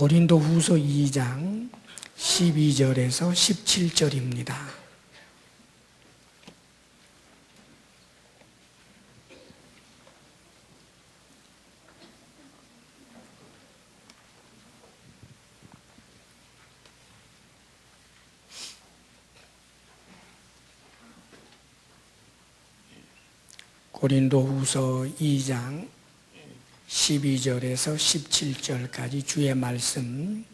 고린도후서 2장 12절에서 17절입니다. 고린도후서 2장 12절에서 17절까지 주의 말씀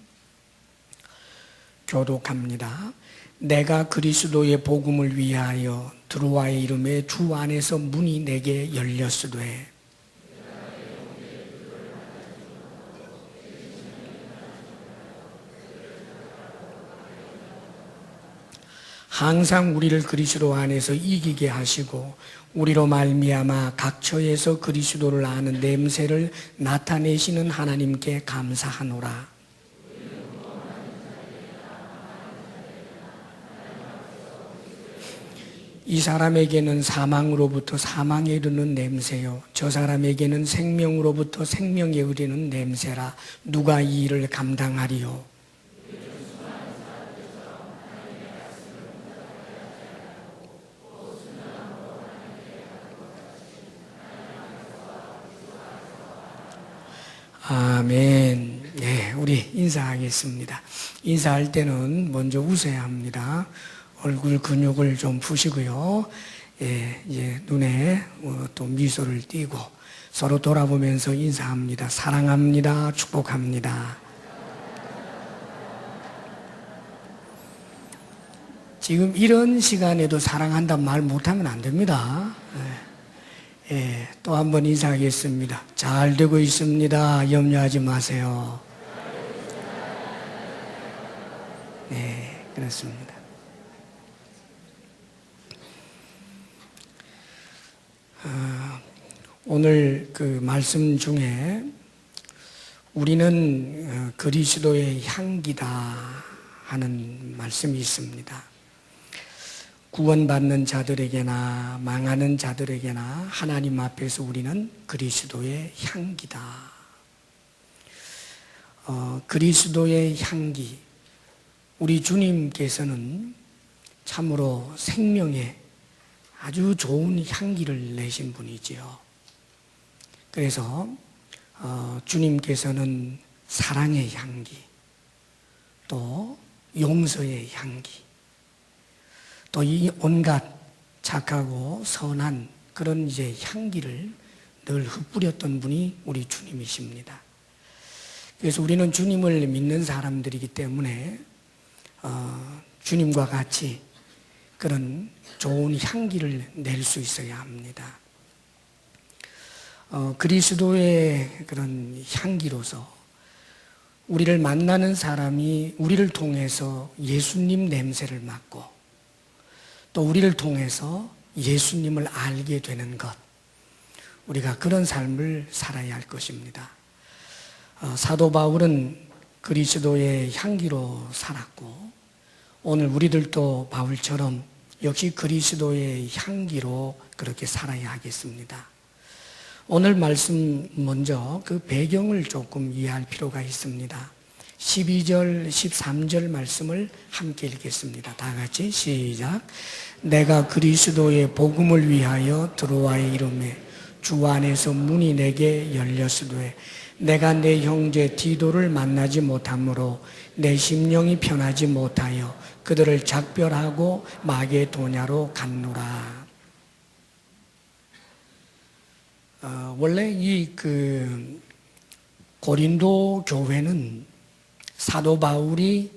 교독합니다. 내가 그리스도의 복음을 위하여 드로아의 이름에 주 안에서 문이 내게 열렸으되 항상 우리를 그리스도 안에서 이기게 하시고 우리로 말미암아 각 처에서 그리스도를 아는 냄새를 나타내시는 하나님께 감사하노라. 이 사람에게는 사망으로부터 사망에 이르는 냄새요 저 사람에게는 생명으로부터 생명에 이르는 냄새라. 누가 이 일을 감당하리요? 아멘. 네, 우리 인사하겠습니다. 인사할 때는 먼저 웃어야 합니다. 얼굴 근육을 좀 푸시고요. 예, 이제 눈에 또 미소를 띠고 서로 돌아보면서 인사합니다. 사랑합니다. 축복합니다. 지금 이런 시간에도 사랑한다는 말 못하면 안 됩니다. 예, 또 한 번 인사하겠습니다. 잘 되고 있습니다. 염려하지 마세요. 네, 그렇습니다. 오늘 그 말씀 중에 우리는 그리스도의 향기다 하는 말씀이 있습니다. 구원받는 자들에게나 망하는 자들에게나 하나님 앞에서 우리는 그리스도의 향기다. 그리스도의 향기, 우리 주님께서는 참으로 생명에 아주 좋은 향기를 내신 분이지요. 그래서 주님께서는 사랑의 향기, 또 용서의 향기, 또 이 온갖 착하고 선한 그런 이제 향기를 늘 흩뿌렸던 분이 우리 주님이십니다. 그래서 우리는 주님을 믿는 사람들이기 때문에 주님과 같이 그런 좋은 향기를 낼 수 있어야 합니다. 그리스도의 그런 향기로서 우리를 만나는 사람이 우리를 통해서 예수님 냄새를 맡고 또 우리를 통해서 예수님을 알게 되는 것, 우리가 그런 삶을 살아야 할 것입니다. 사도 바울은 그리스도의 향기로 살았고 오늘 우리들도 바울처럼 역시 그리스도의 향기로 그렇게 살아야 하겠습니다. 오늘 말씀 먼저 그 배경을 조금 이해할 필요가 있습니다. 12절, 13절 말씀을 함께 읽겠습니다. 다 같이 시작. 내가 그리스도의 복음을 위하여 드로아의 이름에 주 안에서 문이 내게 열렸으되 내가 내 형제 디도를 만나지 못하므로 내 심령이 편하지 못하여 그들을 작별하고 마게도냐로 갔노라. 원래 이 고린도 교회는 사도 바울이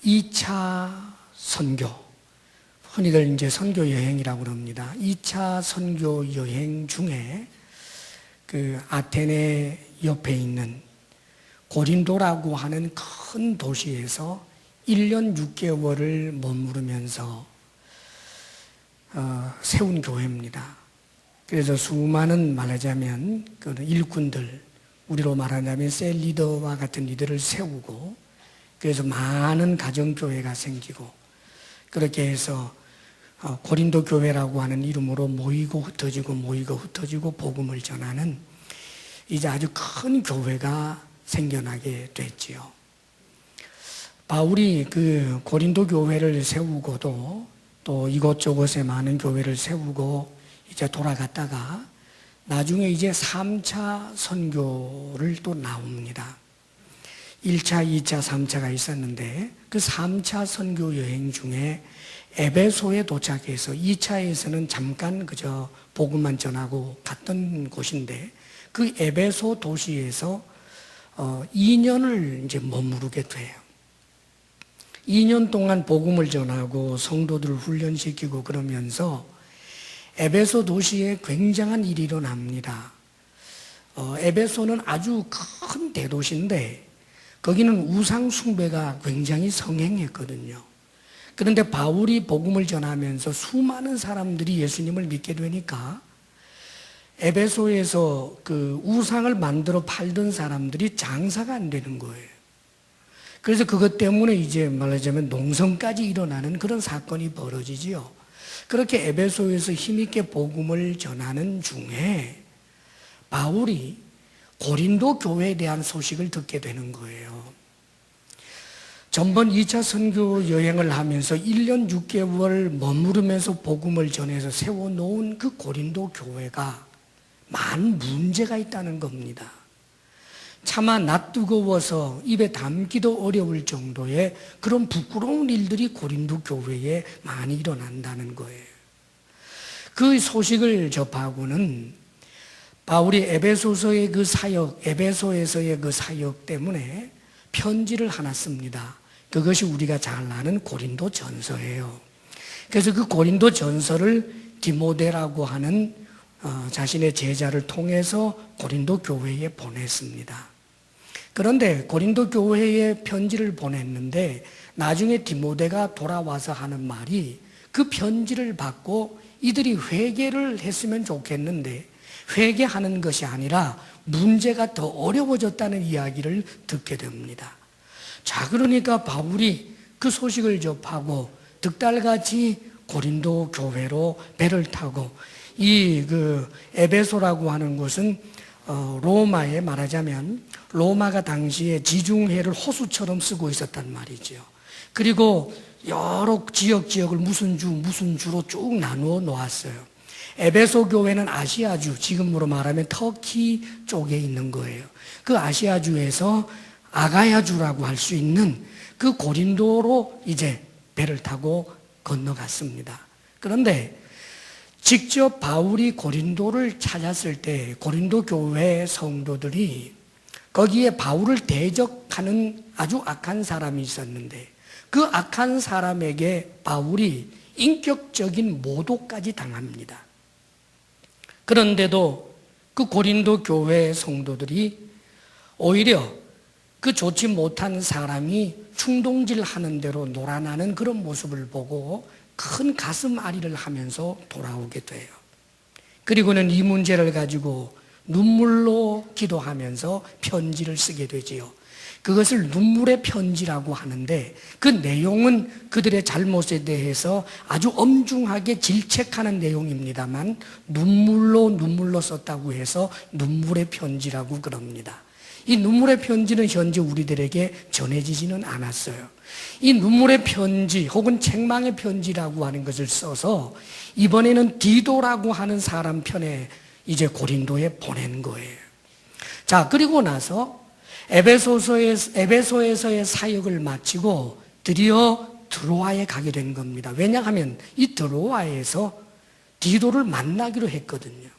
2차 선교, 흔히들 이제 선교 여행이라고 그럽니다. 2차 선교 여행 중에 그 아테네 옆에 있는 고린도라고 하는 큰 도시에서 1년 6개월을 머무르면서 세운 교회입니다. 그래서 수많은 말하자면 그 일꾼들, 우리로 말하자면 셀 리더와 같은 리더를 세우고 그래서 많은 가정교회가 생기고 그렇게 해서 고린도 교회라고 하는 이름으로 모이고 흩어지고 복음을 전하는 이제 아주 큰 교회가 생겨나게 됐지요. 바울이 그 고린도 교회를 세우고도 또 이곳저곳에 많은 교회를 세우고 이제 돌아갔다가 나중에 이제 3차 선교를 또 나옵니다. 1차, 2차, 3차가 있었는데 그 3차 선교 여행 중에 에베소에 도착해서 2차에서는 잠깐 그저 복음만 전하고 갔던 곳인데 그 에베소 도시에서 2년을 이제 머무르게 돼요. 2년 동안 복음을 전하고 성도들을 훈련시키고 그러면서 에베소 도시에 굉장한 일이 일어납니다. 에베소는 아주 큰 대도시인데 거기는 우상 숭배가 굉장히 성행했거든요. 그런데 바울이 복음을 전하면서 수많은 사람들이 예수님을 믿게 되니까 에베소에서 그 우상을 만들어 팔던 사람들이 장사가 안 되는 거예요. 그래서 그것 때문에 이제 말하자면 농성까지 일어나는 그런 사건이 벌어지지요. 그렇게 에베소에서 힘있게 복음을 전하는 중에 바울이 고린도 교회에 대한 소식을 듣게 되는 거예요. 전번 2차 선교 여행을 하면서 1년 6개월 머무르면서 복음을 전해서 세워놓은 그 고린도 교회가 많은 문제가 있다는 겁니다. 차마 낯뜨거워서 입에 담기도 어려울 정도의 그런 부끄러운 일들이 고린도 교회에 많이 일어난다는 거예요. 그 소식을 접하고는 바울이 에베소서의 그 사역, 에베소에서의 그 사역 때문에 편지를 하나 씁니다. 그것이 우리가 잘 아는 고린도 전서예요. 그래서 그 고린도 전서를 디모데라고 하는 자신의 제자를 통해서 고린도 교회에 보냈습니다. 그런데 고린도 교회에 편지를 보냈는데 나중에 디모데가 돌아와서 하는 말이 그 편지를 받고 이들이 회개를 했으면 좋겠는데 회개하는 것이 아니라 문제가 더 어려워졌다는 이야기를 듣게 됩니다. 자, 그러니까 바울이 그 소식을 접하고 득달같이 고린도 교회로 배를 타고 이 그 에베소라고 하는 곳은 로마에 말하자면 로마가 당시에 지중해를 호수처럼 쓰고 있었단 말이죠. 그리고 여러 지역을 무슨 주로 쭉 나누어 놓았어요. 에베소 교회는 아시아주, 지금으로 말하면 터키 쪽에 있는 거예요. 그 아시아주에서 아가야주라고 할 수 있는 그 고린도로 이제 배를 타고 건너갔습니다. 그런데 직접 바울이 고린도를 찾았을 때 고린도 교회 성도들이 거기에 바울을 대적하는 아주 악한 사람이 있었는데 그 악한 사람에게 바울이 인격적인 모독까지 당합니다. 그런데도 그 고린도 교회 성도들이 오히려 그 좋지 못한 사람이 충동질하는 대로 놀아나는 그런 모습을 보고 큰 가슴 아리를 하면서 돌아오게 돼요. 그리고는 이 문제를 가지고 눈물로 기도하면서 편지를 쓰게 되지요. 그것을 눈물의 편지라고 하는데 그 내용은 그들의 잘못에 대해서 아주 엄중하게 질책하는 내용입니다만 눈물로 썼다고 해서 눈물의 편지라고 그럽니다. 이 눈물의 편지는 현재 우리들에게 전해지지는 않았어요. 이 눈물의 편지 혹은 책망의 편지라고 하는 것을 써서 이번에는 디도라고 하는 사람 편에 이제 고린도에 보낸 거예요. 자, 그리고 나서 에베소에서의 사역을 마치고 드디어 드로아에 가게 된 겁니다. 왜냐하면 이 드로아에서 디도를 만나기로 했거든요.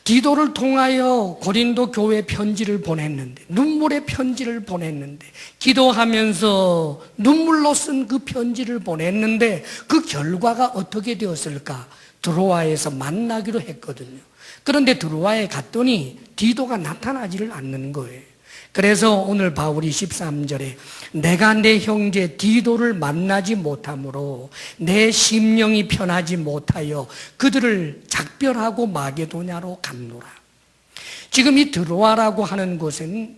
디도를 통하여 고린도 교회 편지를 보냈는데, 눈물의 편지를 보냈는데, 기도하면서 눈물로 쓴 그 편지를 보냈는데 그 결과가 어떻게 되었을까? 드로아에서 만나기로 했거든요. 그런데 드로아에 갔더니 디도가 나타나지를 않는 거예요. 그래서 오늘 바울이 13절에 내가 내 형제 디도를 만나지 못함으로 내 심령이 편하지 못하여 그들을 작별하고 마게도냐로 갔노라. 지금 이 드로아라고 하는 곳은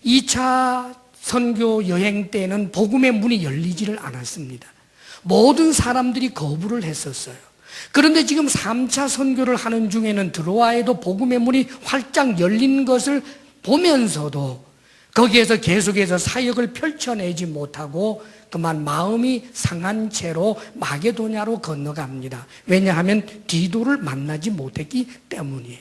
2차 선교 여행 때는 복음의 문이 열리지를 않았습니다. 모든 사람들이 거부를 했었어요. 그런데 지금 3차 선교를 하는 중에는 드로아에도 복음의 문이 활짝 열린 것을 보면서도 거기에서 계속해서 사역을 펼쳐내지 못하고 그만 마음이 상한 채로 마게도냐로 건너갑니다. 왜냐하면 디도를 만나지 못했기 때문이에요.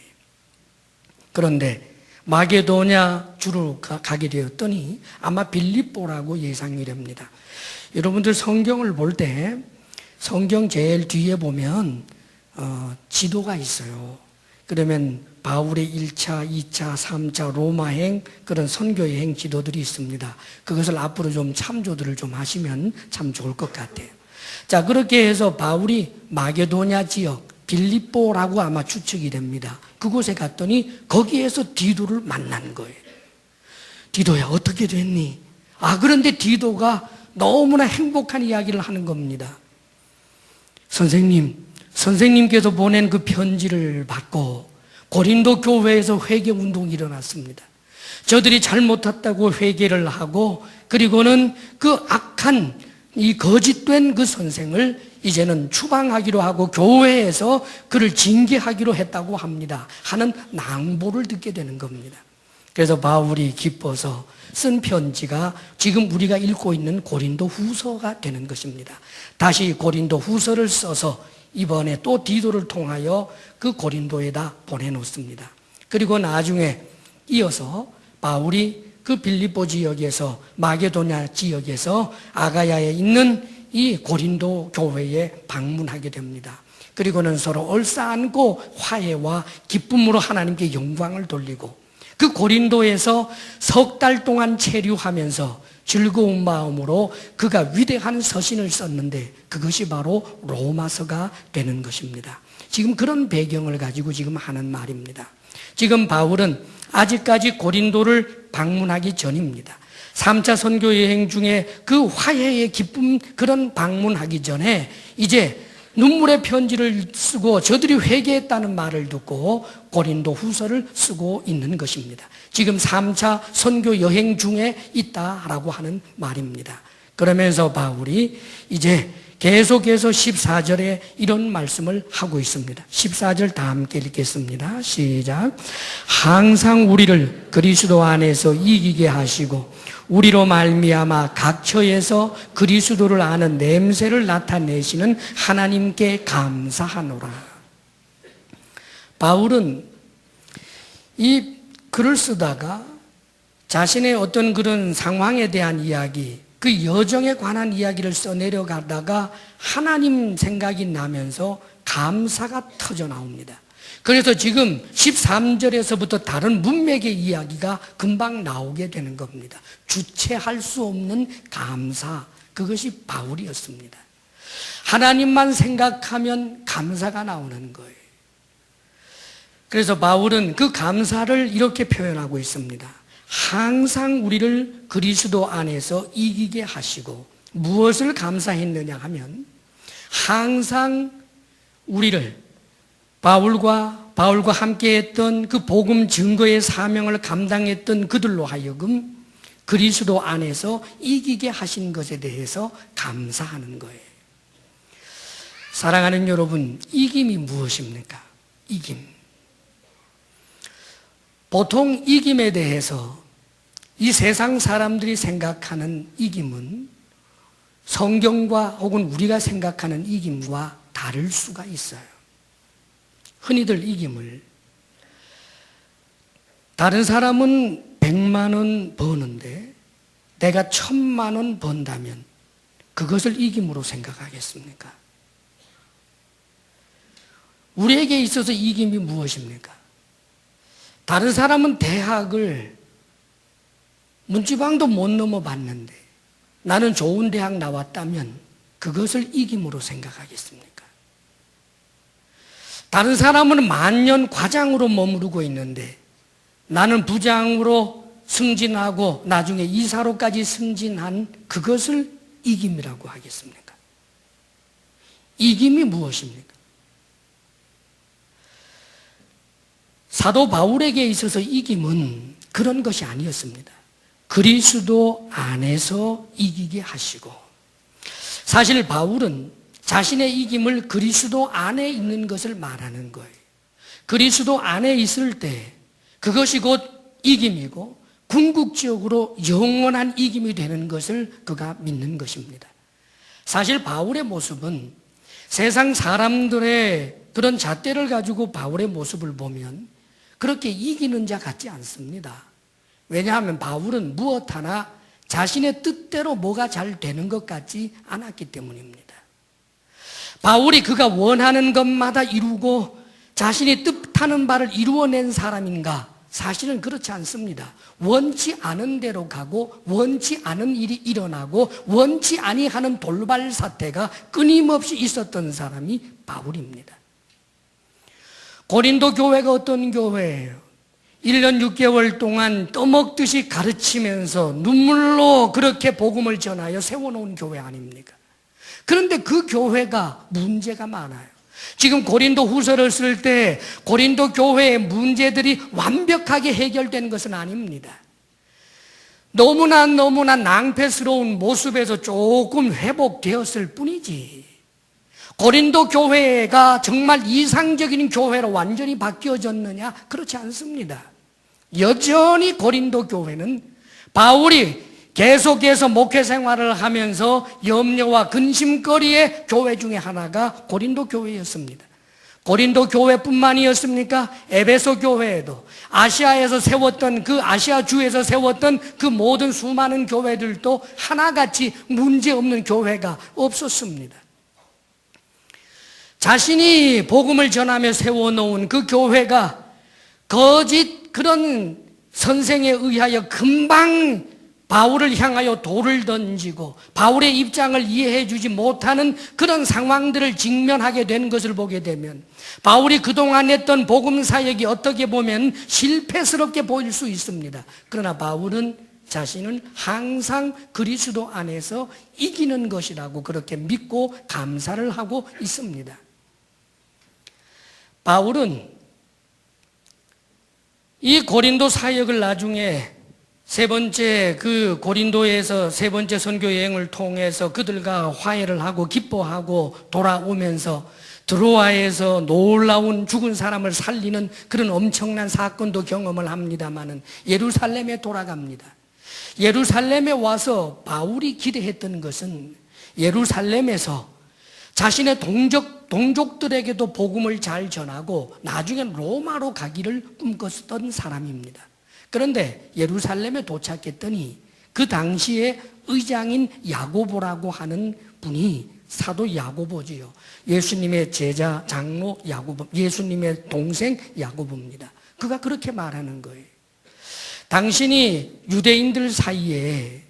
그런데 마게도냐 주로 가게 되었더니 아마 빌립보라고 예상이 됩니다. 여러분들 성경을 볼 때 성경 제일 뒤에 보면 지도가 있어요. 그러면 바울의 1차, 2차, 3차 로마행 그런 선교여행 지도들이 있습니다. 그것을 앞으로 좀 참조들을 좀 하시면 참 좋을 것 같아요. 자, 그렇게 해서 바울이 마게도냐 지역 빌립보라고 아마 추측이 됩니다. 그곳에 갔더니 거기에서 디도를 만난 거예요. 디도야 어떻게 됐니? 그런데 디도가 너무나 행복한 이야기를 하는 겁니다. 선생님께서 보낸 그 편지를 받고 고린도 교회에서 회개 운동이 일어났습니다. 저들이 잘못했다고 회개를 하고 그리고는 그 악한 이 거짓된 그 선생을 이제는 추방하기로 하고 교회에서 그를 징계하기로 했다고 합니다. 하는 낭보를 듣게 되는 겁니다. 그래서 바울이 기뻐서 쓴 편지가 지금 우리가 읽고 있는 고린도 후서가 되는 것입니다. 다시 고린도 후서를 써서 이번에 또 디도를 통하여 그 고린도에다 보내놓습니다. 그리고 나중에 이어서 바울이 그 빌립보 지역에서 마게도냐 지역에서 아가야에 있는 이 고린도 교회에 방문하게 됩니다. 그리고는 서로 얼싸안고 화해와 기쁨으로 하나님께 영광을 돌리고 그 고린도에서 석 달 동안 체류하면서 즐거운 마음으로 그가 위대한 서신을 썼는데 그것이 바로 로마서가 되는 것입니다. 지금 그런 배경을 가지고 지금 하는 말입니다. 지금 바울은 아직까지 고린도를 방문하기 전입니다. 3차 선교 여행 중에 그 화해의 기쁨 그런 방문하기 전에 이제 눈물의 편지를 쓰고 저들이 회개했다는 말을 듣고 고린도 후서를 쓰고 있는 것입니다. 지금 3차 선교 여행 중에 있다라고 하는 말입니다. 그러면서 바울이 이제 계속해서 14절에 이런 말씀을 하고 있습니다. 14절 다 함께 읽겠습니다. 시작. 항상 우리를 그리스도 안에서 이기게 하시고 우리로 말미암아 각처에서 그리스도를 아는 냄새를 나타내시는 하나님께 감사하노라. 바울은 이 글을 쓰다가 자신의 어떤 그런 상황에 대한 이야기, 그 여정에 관한 이야기를 써내려가다가 하나님 생각이 나면서 감사가 터져 나옵니다. 그래서 지금 13절에서부터 다른 문맥의 이야기가 금방 나오게 되는 겁니다. 주체할 수 없는 감사, 그것이 바울이었습니다. 하나님만 생각하면 감사가 나오는 거예요. 그래서 바울은 그 감사를 이렇게 표현하고 있습니다. 항상 우리를 그리스도 안에서 이기게 하시고, 무엇을 감사했느냐 하면 항상 우리를 바울과 함께했던 그 복음 증거의 사명을 감당했던 그들로 하여금 그리스도 안에서 이기게 하신 것에 대해서 감사하는 거예요. 사랑하는 여러분, 이김이 무엇입니까? 이김. 보통 이김에 대해서 이 세상 사람들이 생각하는 이김은 성경과 혹은 우리가 생각하는 이김과 다를 수가 있어요. 흔히들 이김을 다른 사람은 100만 원 버는데 내가 1000만 원 번다면 그것을 이김으로 생각하겠습니까? 우리에게 있어서 이김이 무엇입니까? 다른 사람은 대학을 문지방도 못 넘어봤는데 나는 좋은 대학 나왔다면 그것을 이김으로 생각하겠습니까? 다른 사람은 만년 과장으로 머무르고 있는데 나는 부장으로 승진하고 나중에 이사로까지 승진한 그것을 이김이라고 하겠습니까? 이김이 무엇입니까? 사도 바울에게 있어서 이김은 그런 것이 아니었습니다. 그리스도 안에서 이기게 하시고, 사실 바울은 자신의 이김을 그리스도 안에 있는 것을 말하는 거예요. 그리스도 안에 있을 때 그것이 곧 이김이고, 궁극적으로 영원한 이김이 되는 것을 그가 믿는 것입니다. 사실 바울의 모습은 세상 사람들의 그런 잣대를 가지고 바울의 모습을 보면 그렇게 이기는 자 같지 않습니다. 왜냐하면 바울은 무엇 하나 자신의 뜻대로 뭐가 잘 되는 것 같지 않았기 때문입니다. 바울이 그가 원하는 것마다 이루고 자신이 뜻하는 바를 이루어낸 사람인가? 사실은 그렇지 않습니다. 원치 않은 대로 가고 원치 않은 일이 일어나고 원치 아니하는 돌발 사태가 끊임없이 있었던 사람이 바울입니다. 고린도 교회가 어떤 교회예요? 1년 6개월 동안 떠먹듯이 가르치면서 눈물로 그렇게 복음을 전하여 세워놓은 교회 아닙니까? 그런데 그 교회가 문제가 많아요. 지금 고린도 후서를 쓸 때 고린도 교회의 문제들이 완벽하게 해결된 것은 아닙니다. 너무나 낭패스러운 모습에서 조금 회복되었을 뿐이지, 고린도 교회가 정말 이상적인 교회로 완전히 바뀌어졌느냐? 그렇지 않습니다. 여전히 고린도 교회는 바울이 계속해서 목회 생활을 하면서 염려와 근심거리의 교회 중에 하나가 고린도 교회였습니다. 고린도 교회뿐만이었습니까? 에베소 교회에도 아시아에서 세웠던 그 아시아주에서 세웠던 그 모든 수많은 교회들도 하나같이 문제없는 교회가 없었습니다. 자신이 복음을 전하며 세워놓은 그 교회가 거짓 그런 선생에 의하여 금방 바울을 향하여 돌을 던지고 바울의 입장을 이해해 주지 못하는 그런 상황들을 직면하게 된 것을 보게 되면 바울이 그동안 했던 복음 사역이 어떻게 보면 실패스럽게 보일 수 있습니다. 그러나 바울은 자신은 항상 그리스도 안에서 이기는 것이라고 그렇게 믿고 감사를 하고 있습니다. 바울은 이 고린도 사역을 나중에 세 번째 그 고린도에서 세 번째 선교 여행을 통해서 그들과 화해를 하고 기뻐하고 돌아오면서 드로아에서 놀라운 죽은 사람을 살리는 그런 엄청난 사건도 경험을 합니다마는 예루살렘에 돌아갑니다. 예루살렘에 와서 바울이 기대했던 것은 예루살렘에서 자신의 동족들에게도 복음을 잘 전하고 나중엔 로마로 가기를 꿈꿨던 사람입니다. 그런데 예루살렘에 도착했더니 그 당시에 의장인 야고보라고 하는 분이 사도 야고보지요. 예수님의 제자 장로 야고보, 예수님의 동생 야고보입니다. 그가 그렇게 말하는 거예요. 당신이 유대인들 사이에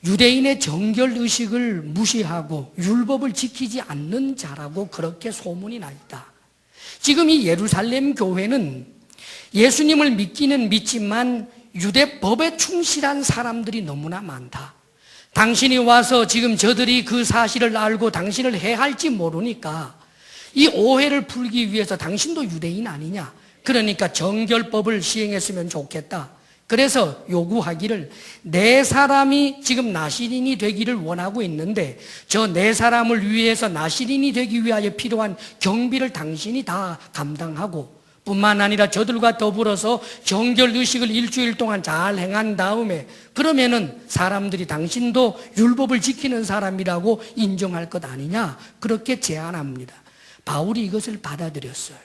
유대인의 정결의식을 무시하고 율법을 지키지 않는 자라고 그렇게 소문이 나 있다. 지금 이 예루살렘 교회는 예수님을 믿기는 믿지만 유대법에 충실한 사람들이 너무나 많다. 당신이 와서 지금 저들이 그 사실을 알고 당신을 해할지 모르니까 이 오해를 풀기 위해서 당신도 유대인 아니냐? 그러니까 정결법을 시행했으면 좋겠다. 그래서 요구하기를 네 사람이 지금 나시린이 되기를 원하고 있는데 저 네 사람을 위해서 나시린이 되기 위하여 필요한 경비를 당신이 다 감당하고 뿐만 아니라 저들과 더불어서 정결의식을 일주일 동안 잘 행한 다음에 그러면은 사람들이 당신도 율법을 지키는 사람이라고 인정할 것 아니냐? 그렇게 제안합니다. 바울이 이것을 받아들였어요.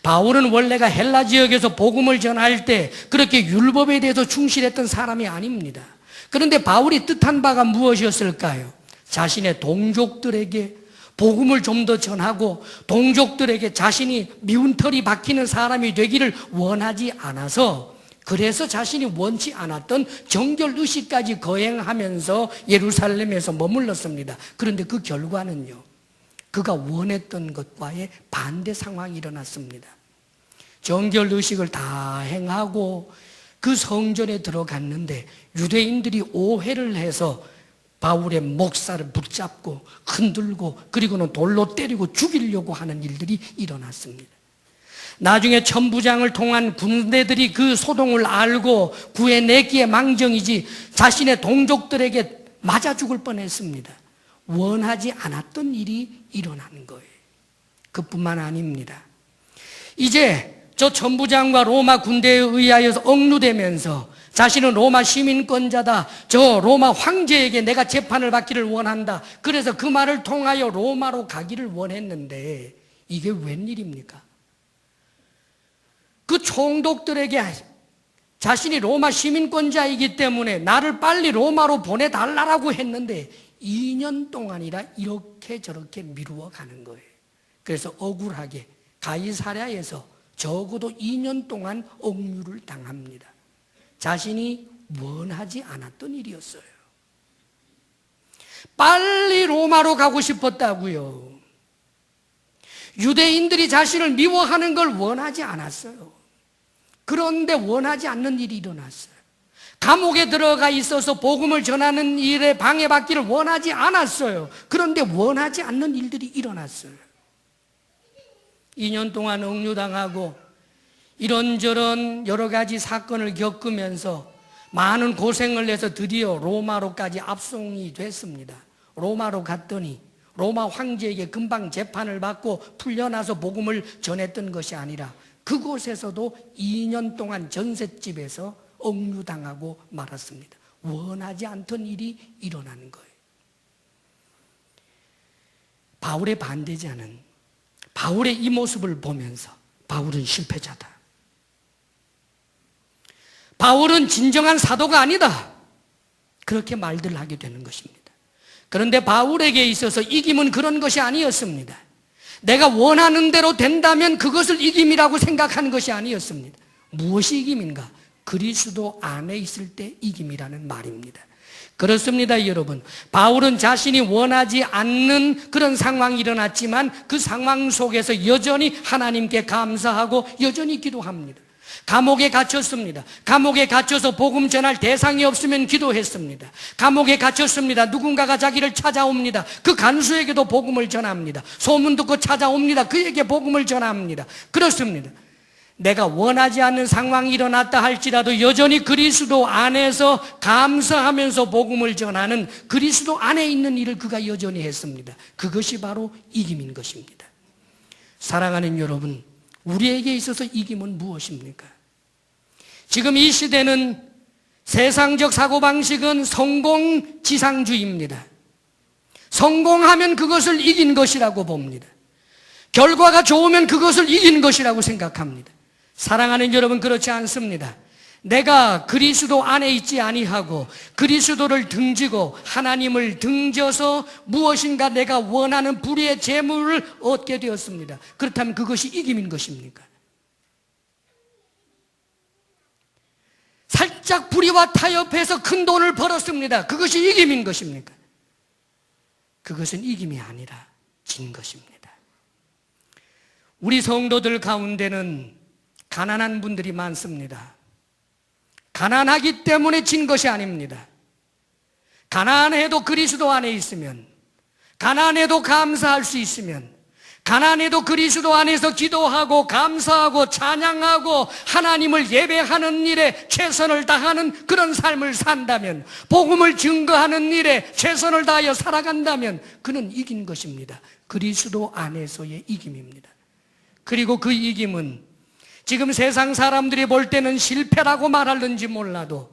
바울은 원래가 헬라 지역에서 복음을 전할 때 그렇게 율법에 대해서 충실했던 사람이 아닙니다. 그런데 바울이 뜻한 바가 무엇이었을까요? 자신의 동족들에게 복음을 좀 더 전하고 동족들에게 자신이 미운 털이 박히는 사람이 되기를 원하지 않아서 그래서 자신이 원치 않았던 정결의식까지 거행하면서 예루살렘에서 머물렀습니다. 그런데 그 결과는요, 그가 원했던 것과의 반대 상황이 일어났습니다. 정결의식을 다 행하고 그 성전에 들어갔는데 유대인들이 오해를 해서 바울의 목살을 붙잡고 흔들고 그리고는 돌로 때리고 죽이려고 하는 일들이 일어났습니다. 나중에 천부장을 통한 군대들이 그 소동을 알고 구해내기에 망정이지 자신의 동족들에게 맞아 죽을 뻔했습니다. 원하지 않았던 일이 일어나는 거예요. 그뿐만 아닙니다. 이제 저 천부장과 로마 군대에 의하여서 억류되면서 자신은 로마 시민권자다. 저 로마 황제에게 내가 재판을 받기를 원한다. 그래서 그 말을 통하여 로마로 가기를 원했는데 이게 웬일입니까? 그 총독들에게 자신이 로마 시민권자이기 때문에 나를 빨리 로마로 보내달라고 했는데 2년 동안이라 이렇게 저렇게 미루어 가는 거예요. 그래서 억울하게 가이사랴에서 적어도 2년 동안 억류를 당합니다. 자신이 원하지 않았던 일이었어요. 빨리 로마로 가고 싶었다고요. 유대인들이 자신을 미워하는 걸 원하지 않았어요. 그런데 원하지 않는 일이 일어났어요. 감옥에 들어가 있어서 복음을 전하는 일에 방해받기를 원하지 않았어요. 그런데 원하지 않는 일들이 일어났어요. 2년 동안 억류당하고 이런저런 여러 가지 사건을 겪으면서 많은 고생을 해서 드디어 로마로까지 압송이 됐습니다. 로마로 갔더니 로마 황제에게 금방 재판을 받고 풀려나서 복음을 전했던 것이 아니라 그곳에서도 2년 동안 전셋집에서 억류당하고 말았습니다. 원하지 않던 일이 일어나는 거예요. 바울의 반대자는 바울의 이 모습을 보면서 바울은 실패자다. 바울은 진정한 사도가 아니다. 그렇게 말들 하게 되는 것입니다. 그런데 바울에게 있어서 이김은 그런 것이 아니었습니다. 내가 원하는 대로 된다면 그것을 이김이라고 생각하는 것이 아니었습니다. 무엇이 이김인가? 그리스도 안에 있을 때 이김이라는 말입니다. 그렇습니다, 여러분. 바울은 자신이 원하지 않는 그런 상황이 일어났지만 그 상황 속에서 여전히 하나님께 감사하고 여전히 기도합니다. 감옥에 갇혔습니다. 감옥에 갇혀서 복음 전할 대상이 없으면 기도했습니다. 감옥에 갇혔습니다. 누군가가 자기를 찾아옵니다. 그 간수에게도 복음을 전합니다. 소문 듣고 찾아옵니다. 그에게 복음을 전합니다. 그렇습니다. 내가 원하지 않는 상황이 일어났다 할지라도 여전히 그리스도 안에서 감사하면서 복음을 전하는 그리스도 안에 있는 일을 그가 여전히 했습니다. 그것이 바로 이김인 것입니다. 사랑하는 여러분, 우리에게 있어서 이김은 무엇입니까? 지금 이 시대는 세상적 사고방식은 성공지상주의입니다. 성공하면 그것을 이긴 것이라고 봅니다. 결과가 좋으면 그것을 이긴 것이라고 생각합니다. 사랑하는 여러분, 그렇지 않습니다. 내가 그리스도 안에 있지 아니하고 그리스도를 등지고 하나님을 등져서 무엇인가 내가 원하는 불의의 재물을 얻게 되었습니다. 그렇다면 그것이 이김인 것입니까? 살짝 불의와 타협해서 큰 돈을 벌었습니다. 그것이 이김인 것입니까? 그것은 이김이 아니라 진 것입니다. 우리 성도들 가운데는 가난한 분들이 많습니다. 가난하기 때문에 진 것이 아닙니다. 가난해도 그리스도 안에 있으면, 가난해도 감사할 수 있으면, 가난해도 그리스도 안에서 기도하고 감사하고 찬양하고 하나님을 예배하는 일에 최선을 다하는 그런 삶을 산다면, 복음을 증거하는 일에 최선을 다하여 살아간다면 그는 이긴 것입니다. 그리스도 안에서의 이김입니다. 그리고 그 이김은 지금 세상 사람들이 볼 때는 실패라고 말하는지 몰라도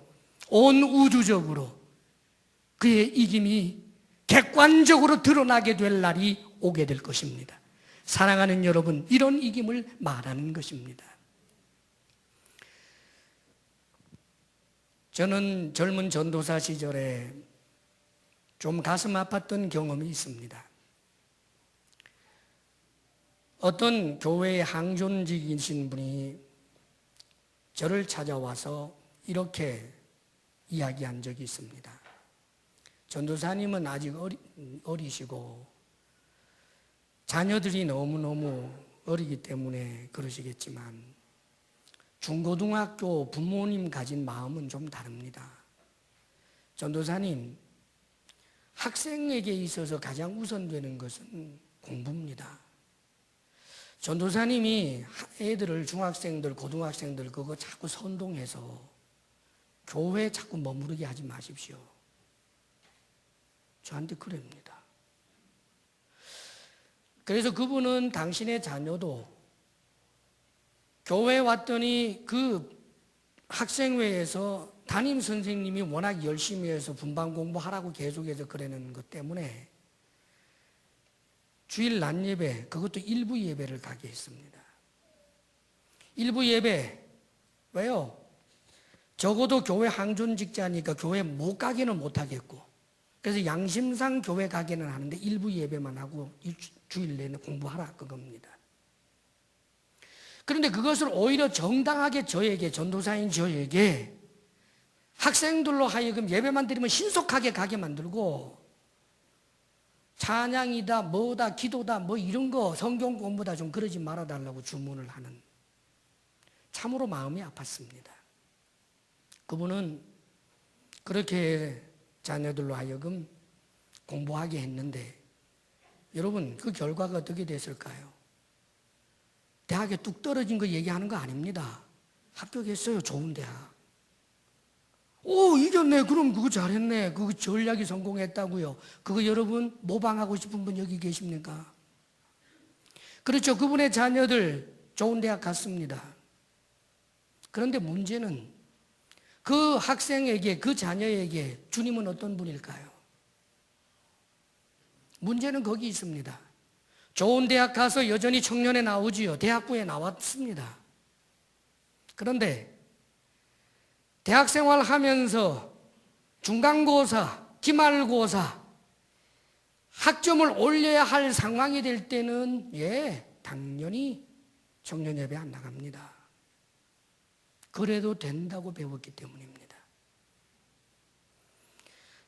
온 우주적으로 그의 이김이 객관적으로 드러나게 될 날이 오게 될 것입니다. 사랑하는 여러분, 이런 이김을 말하는 것입니다. 저는 젊은 전도사 시절에 좀 가슴 아팠던 경험이 있습니다. 어떤 교회의 항존직이신 분이 저를 찾아와서 이렇게 이야기한 적이 있습니다. 전도사님은 아직 어리시고 자녀들이 너무너무 어리기 때문에 그러시겠지만 중고등학교 부모님 가진 마음은 좀 다릅니다. 전도사님, 학생에게 있어서 가장 우선되는 것은 공부입니다. 전도사님이 애들을, 중학생들, 고등학생들 그거 자꾸 선동해서 교회에 자꾸 머무르게 하지 마십시오. 저한테 그럽니다. 그래서 그분은 당신의 자녀도 교회에 왔더니 그 학생회에서 담임 선생님이 워낙 열심히 해서 분반 공부하라고 계속해서 그러는 것 때문에 주일 낮 예배, 그것도 일부 예배를 가게 했습니다. 일부 예배, 왜요? 적어도 교회 항존 직자니까 교회 못 가기는 못 하겠고, 그래서 양심상 교회 가기는 하는데 일부 예배만 하고 주일 내내 공부하라 그겁니다. 그런데 그것을 오히려 정당하게 저에게, 전도사인 저에게 학생들로 하여금 예배만 드리면 신속하게 가게 만들고 찬양이다 뭐다 기도다 뭐 이런 거 성경 공부다 좀 그러지 말아달라고 주문을 하는, 참으로 마음이 아팠습니다. 그분은 그렇게 자녀들로 하여금 공부하게 했는데 여러분 그 결과가 어떻게 됐을까요? 대학에 뚝 떨어진 거 얘기하는 거 아닙니다. 합격했어요. 좋은 대학. 오, 이겼네. 그럼 그거 잘했네. 그거 전략이 성공했다고요. 그거 여러분 모방하고 싶은 분 여기 계십니까? 그렇죠. 그분의 자녀들 좋은 대학 갔습니다. 그런데 문제는 그 학생에게, 그 자녀에게 주님은 어떤 분일까요? 문제는 거기 있습니다. 좋은 대학 가서 여전히 청년에 나오지요. 대학부에 나왔습니다. 그런데 대학 생활하면서 중간고사, 기말고사, 학점을 올려야 할 상황이 될 때는 당연히 청년 예배 안 나갑니다. 그래도 된다고 배웠기 때문입니다.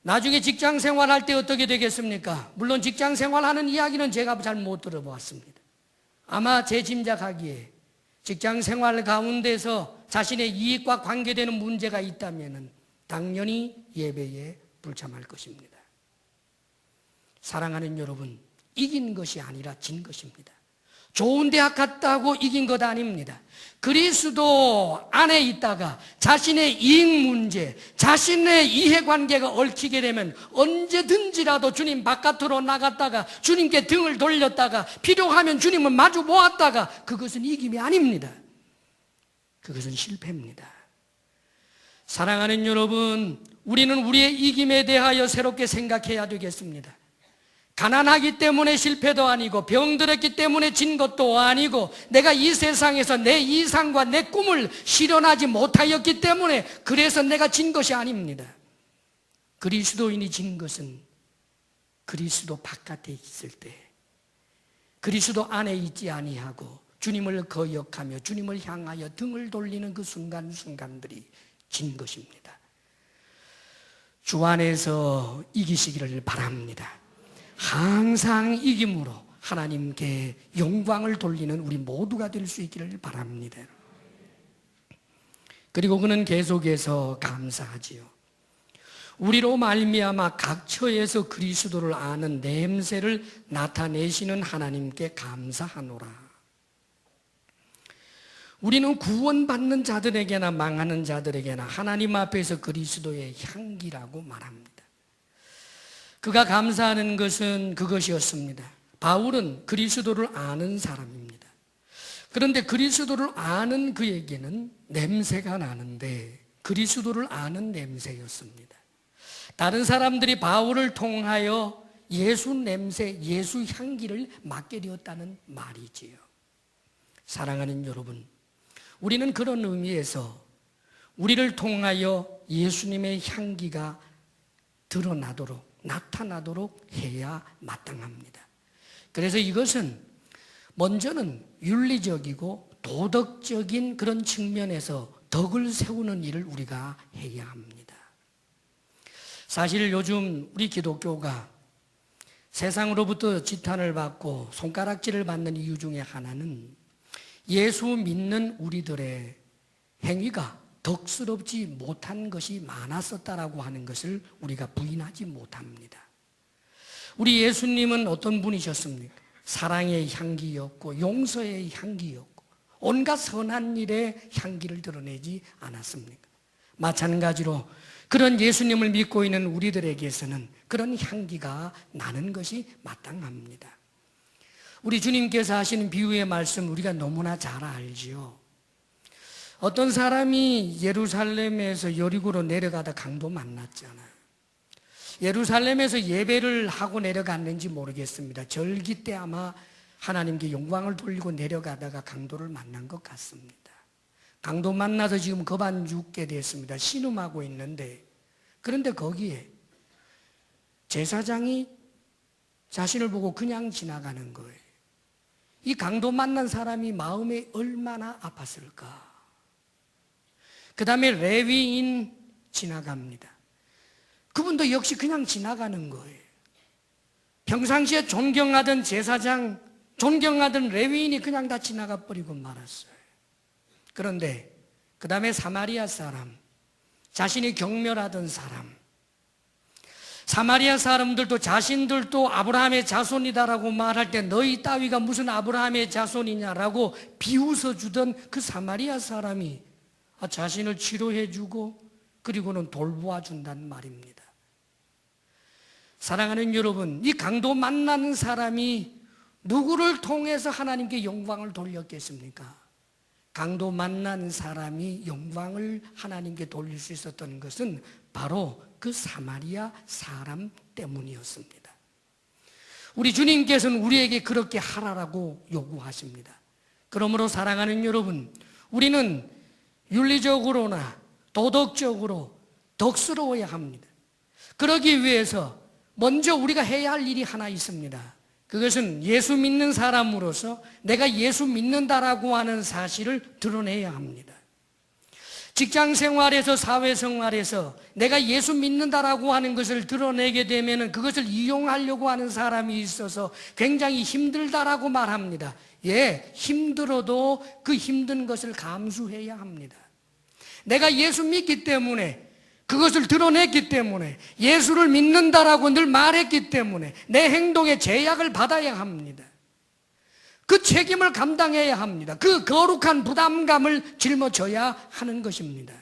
나중에 직장 생활할 때 어떻게 되겠습니까? 물론 직장 생활하는 이야기는 제가 잘 못 들어보았습니다. 아마 제 짐작하기에 직장 생활 가운데서 자신의 이익과 관계되는 문제가 있다면 당연히 예배에 불참할 것입니다. 사랑하는 여러분, 이긴 것이 아니라 진 것입니다. 좋은 대학 갔다고 이긴 것 아닙니다. 그리스도 안에 있다가 자신의 이익 문제, 자신의 이해관계가 얽히게 되면 언제든지라도 주님 바깥으로 나갔다가 주님께 등을 돌렸다가 필요하면 주님을 마주 보았다가 그것은 이김이 아닙니다. 그것은 실패입니다. 사랑하는 여러분, 우리는 우리의 이김에 대하여 새롭게 생각해야 되겠습니다. 가난하기 때문에 실패도 아니고 병들었기 때문에 진 것도 아니고 내가 이 세상에서 내 이상과 내 꿈을 실현하지 못하였기 때문에 그래서 내가 진 것이 아닙니다. 그리스도인이 진 것은 그리스도 바깥에 있을 때, 그리스도 안에 있지 아니하고 주님을 거역하며 주님을 향하여 등을 돌리는 그 순간순간들이 진 것입니다. 주 안에서 이기시기를 바랍니다. 항상 이김으로 하나님께 영광을 돌리는 우리 모두가 될 수 있기를 바랍니다. 그리고 그는 계속해서 감사하지요. 우리로 말미암아 각 처에서 그리스도를 아는 냄새를 나타내시는 하나님께 감사하노라. 우리는 구원받는 자들에게나 망하는 자들에게나 하나님 앞에서 그리스도의 향기라고 말합니다. 그가 감사하는 것은 그것이었습니다. 바울은 그리스도를 아는 사람입니다. 그런데 그리스도를 아는 그에게는 냄새가 나는데 그리스도를 아는 냄새였습니다. 다른 사람들이 바울을 통하여 예수 냄새, 예수 향기를 맡게 되었다는 말이지요. 사랑하는 여러분, 우리는 그런 의미에서 우리를 통하여 예수님의 향기가 드러나도록, 나타나도록 해야 마땅합니다. 그래서 이것은 먼저는 윤리적이고 도덕적인 그런 측면에서 덕을 세우는 일을 우리가 해야 합니다. 사실 요즘 우리 기독교가 세상으로부터 지탄을 받고 손가락질을 받는 이유 중에 하나는 예수 믿는 우리들의 행위가 덕스럽지 못한 것이 많았었다라고 하는 것을 우리가 부인하지 못합니다. 우리 예수님은 어떤 분이셨습니까? 사랑의 향기였고 용서의 향기였고 온갖 선한 일의 향기를 드러내지 않았습니까? 마찬가지로 그런 예수님을 믿고 있는 우리들에게서는 그런 향기가 나는 것이 마땅합니다. 우리 주님께서 하시는 비유의 말씀 우리가 너무나 잘 알지요. 어떤 사람이 예루살렘에서 여리고로 내려가다 강도 만났잖아요. 예루살렘에서 예배를 하고 내려갔는지 모르겠습니다. 절기 때 아마 하나님께 영광을 돌리고 내려가다가 강도를 만난 것 같습니다. 강도 만나서 지금 겁 안 죽게 됐습니다. 신음하고 있는데, 그런데 거기에 제사장이 자신을 보고 그냥 지나가는 거예요. 이 강도 만난 사람이 마음에 얼마나 아팠을까. 그 다음에 레위인 지나갑니다. 그분도 역시 그냥 지나가는 거예요. 평상시에 존경하던 제사장, 존경하던 레위인이 그냥 다 지나가 버리고 말았어요. 그런데 그 다음에 사마리아 사람, 자신이 경멸하던 사람, 사마리아 사람들도 자신들도 아브라함의 자손이다라고 말할 때 너희 따위가 무슨 아브라함의 자손이냐라고 비웃어주던 그 사마리아 사람이 자신을 치료해주고 그리고는 돌보아준다는 말입니다. 사랑하는 여러분, 이 강도 만나는 사람이 누구를 통해서 하나님께 영광을 돌렸겠습니까? 강도 만난 사람이 영광을 하나님께 돌릴 수 있었던 것은 바로 그 사마리아 사람 때문이었습니다. 우리 주님께서는 우리에게 그렇게 하라라고 요구하십니다. 그러므로 사랑하는 여러분, 우리는 윤리적으로나 도덕적으로 덕스러워야 합니다. 그러기 위해서 먼저 우리가 해야 할 일이 하나 있습니다. 그것은 예수 믿는 사람으로서 내가 예수 믿는다라고 하는 사실을 드러내야 합니다. 직장 생활에서 사회 생활에서 내가 예수 믿는다라고 하는 것을 드러내게 되면 그것을 이용하려고 하는 사람이 있어서 굉장히 힘들다라고 말합니다. 예, 힘들어도 그 힘든 것을 감수해야 합니다. 내가 예수 믿기 때문에, 그것을 드러냈기 때문에, 예수를 믿는다라고 늘 말했기 때문에 내 행동에 제약을 받아야 합니다. 그 책임을 감당해야 합니다. 그 거룩한 부담감을 짊어져야 하는 것입니다.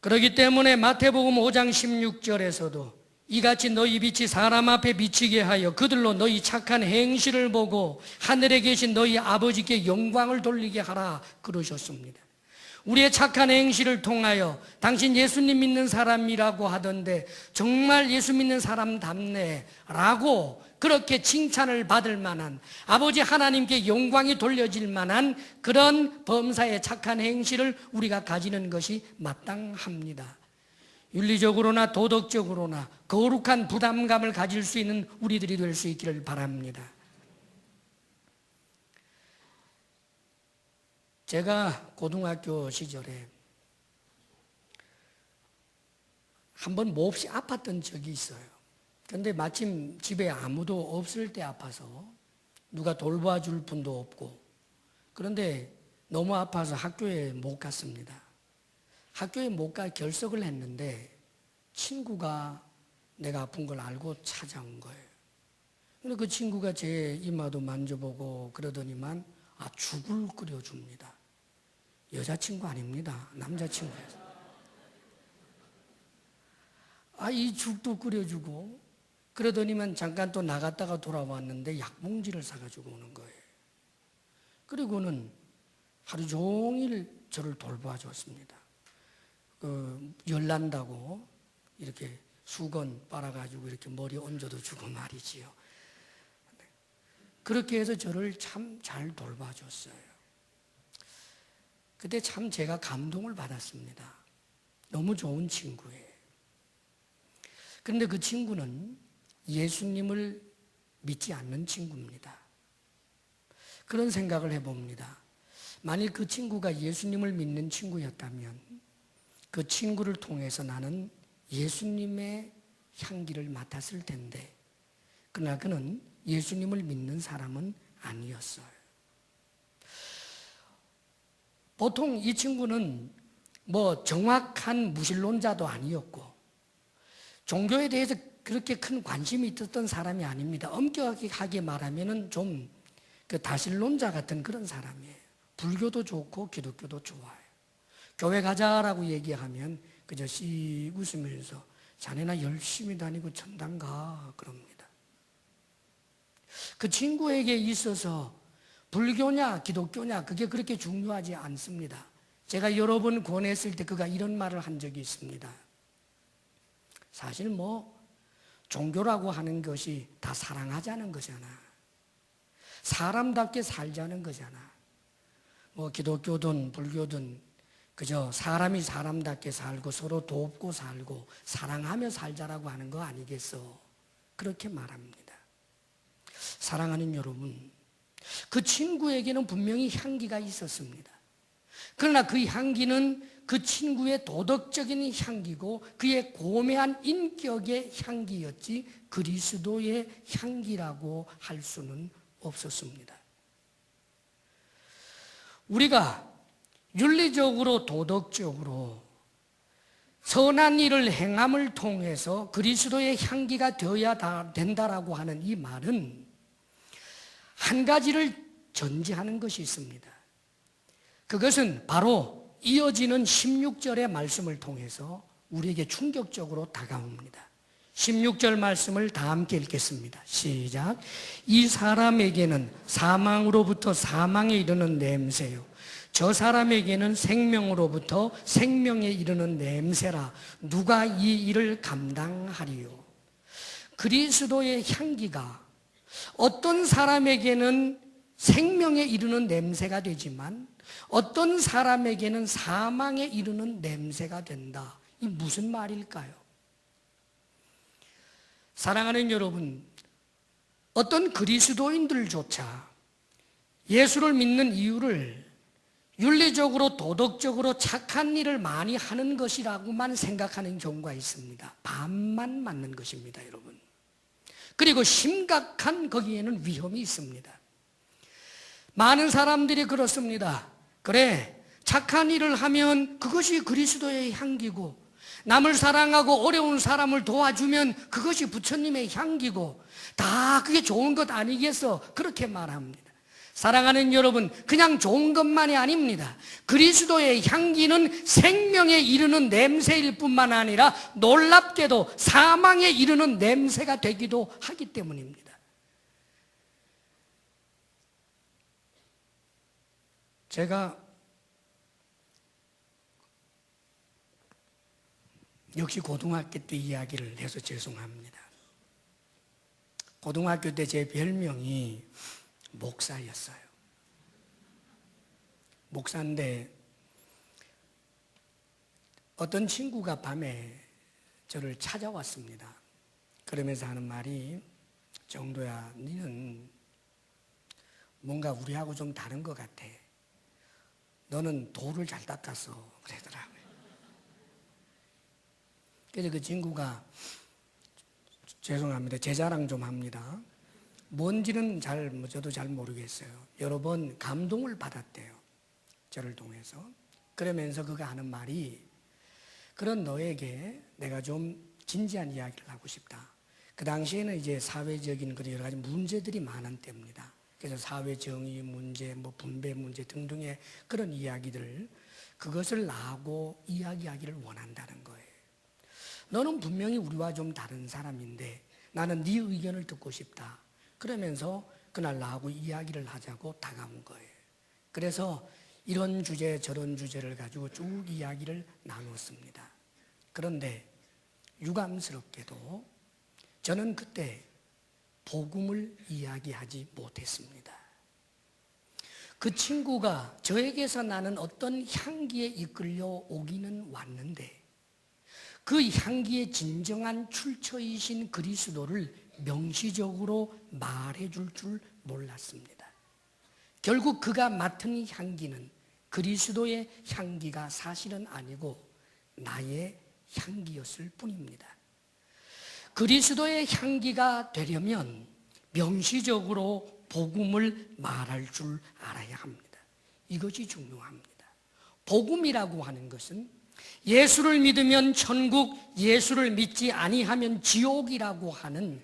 그렇기 때문에 마태복음 5장 16절에서도 이같이 너희 빛이 사람 앞에 비치게 하여 그들로 너희 착한 행실을 보고 하늘에 계신 너희 아버지께 영광을 돌리게 하라 그러셨습니다. 우리의 착한 행실을 통하여 당신 예수님 믿는 사람이라고 하던데 정말 예수 믿는 사람답네 라고 그렇게 칭찬을 받을 만한, 아버지 하나님께 영광이 돌려질 만한 그런 범사의 착한 행실을 우리가 가지는 것이 마땅합니다. 윤리적으로나 도덕적으로나 거룩한 부담감을 가질 수 있는 우리들이 될 수 있기를 바랍니다. 제가 고등학교 시절에 한번 몹시 아팠던 적이 있어요. 그런데 마침 집에 아무도 없을 때 아파서 누가 돌봐줄 분도 없고, 그런데 너무 아파서 학교에 못 갔습니다. 학교에 못 가 결석을 했는데 친구가 내가 아픈 걸 알고 찾아온 거예요. 근데 그 친구가 제 이마도 만져보고 그러더니만 죽을 끓여줍니다. 여자친구 아닙니다. 남자친구예요. 이 죽도 끓여주고 그러더니만 잠깐 또 나갔다가 돌아왔는데 약봉지를 사가지고 오는 거예요. 그리고는 하루 종일 저를 돌봐줬습니다. 열난다고 이렇게 수건 빨아가지고 이렇게 머리에 얹어도 주고 말이지요. 그렇게 해서 저를 참 잘 돌봐줬어요. 그때 참 제가 감동을 받았습니다. 너무 좋은 친구예요. 그런데 그 친구는 예수님을 믿지 않는 친구입니다. 그런 생각을 해봅니다. 만일 그 친구가 예수님을 믿는 친구였다면 그 친구를 통해서 나는 예수님의 향기를 맡았을 텐데, 그러나 그는 예수님을 믿는 사람은 아니었어요. 보통 이 친구는 정확한 무신론자도 아니었고 종교에 대해서 그렇게 큰 관심이 있었던 사람이 아닙니다. 엄격하게 말하면 좀 다신론자 같은 그런 사람이에요. 불교도 좋고 기독교도 좋아요. 교회 가자라고 얘기하면 그저 씩 웃으면서 자네나 열심히 다니고 천당 가 그럽니다. 그 친구에게 있어서 불교냐 기독교냐 그게 그렇게 중요하지 않습니다. 제가 여러 번 권했을 때 그가 이런 말을 한 적이 있습니다. 사실 종교라고 하는 것이 다 사랑하자는 거잖아. 사람답게 살자는 거잖아. 기독교든 불교든 그저 사람이 사람답게 살고 서로 돕고 살고 사랑하며 살자라고 하는 거 아니겠어? 그렇게 말합니다. 사랑하는 여러분, 그 친구에게는 분명히 향기가 있었습니다. 그러나 그 향기는 그 친구의 도덕적인 향기고 그의 고매한 인격의 향기였지 그리스도의 향기라고 할 수는 없었습니다. 우리가 윤리적으로 도덕적으로 선한 일을 행함을 통해서 그리스도의 향기가 되어야 된다라고 하는 이 말은 한 가지를 전제하는 것이 있습니다. 그것은 바로 이어지는 16절의 말씀을 통해서 우리에게 충격적으로 다가옵니다. 16절 말씀을 다 함께 읽겠습니다. 시작. 이 사람에게는 사망으로부터 사망에 이르는 냄새요, 저 사람에게는 생명으로부터 생명에 이르는 냄새라. 누가 이 일을 감당하리요? 그리스도의 향기가 어떤 사람에게는 생명에 이르는 냄새가 되지만 어떤 사람에게는 사망에 이르는 냄새가 된다. 이 무슨 말일까요? 사랑하는 여러분, 어떤 그리스도인들조차 예수를 믿는 이유를 윤리적으로 도덕적으로 착한 일을 많이 하는 것이라고만 생각하는 경우가 있습니다. 반만 맞는 것입니다, 여러분. 그리고 심각한 거기에는 위험이 있습니다. 많은 사람들이 그렇습니다. 그래, 착한 일을 하면 그것이 그리스도의 향기고, 남을 사랑하고 어려운 사람을 도와주면 그것이 부처님의 향기고, 다 그게 좋은 것 아니겠어? 그렇게 말합니다. 사랑하는 여러분, 그냥 좋은 것만이 아닙니다. 그리스도의 향기는 생명에 이르는 냄새일 뿐만 아니라 놀랍게도 사망에 이르는 냄새가 되기도 하기 때문입니다. 제가 역시 고등학교 때 이야기를 해서 죄송합니다. 고등학교 때 제 별명이 목사였어요. 목사인데 어떤 친구가 밤에 저를 찾아왔습니다. 그러면서 하는 말이, 정도야, 너는 뭔가 우리하고 좀 다른 것 같아. 너는 돌을 잘 닦았어. 그러더라고요. 그래서 그 친구가, 죄송합니다, 제 자랑 좀 합니다. 뭔지는 저도 잘 모르겠어요. 여러 번 감동을 받았대요, 저를 통해서. 그러면서 그가 하는 말이, 그런 너에게 내가 좀 진지한 이야기를 하고 싶다. 그 당시에는 이제 사회적인 그런 여러 가지 문제들이 많은 때입니다. 그래서 사회정의 문제, 분배 문제 등등의 그런 이야기들, 그것을 나하고 이야기하기를 원한다는 거예요. 너는 분명히 우리와 좀 다른 사람인데 나는 네 의견을 듣고 싶다. 그러면서 그날 나하고 이야기를 하자고 다가온 거예요. 그래서 이런 주제 저런 주제를 가지고 쭉 이야기를 나눴습니다. 그런데 유감스럽게도 저는 그때 복음을 이야기하지 못했습니다. 그 친구가 저에게서 나는 어떤 향기에 이끌려 오기는 왔는데 그 향기의 진정한 출처이신 그리스도를 명시적으로 말해줄 줄 몰랐습니다. 결국 그가 맡은 향기는 그리스도의 향기가 사실은 아니고 나의 향기였을 뿐입니다. 그리스도의 향기가 되려면 명시적으로 복음을 말할 줄 알아야 합니다. 이것이 중요합니다. 복음이라고 하는 것은 예수를 믿으면 천국, 예수를 믿지 아니하면 지옥이라고 하는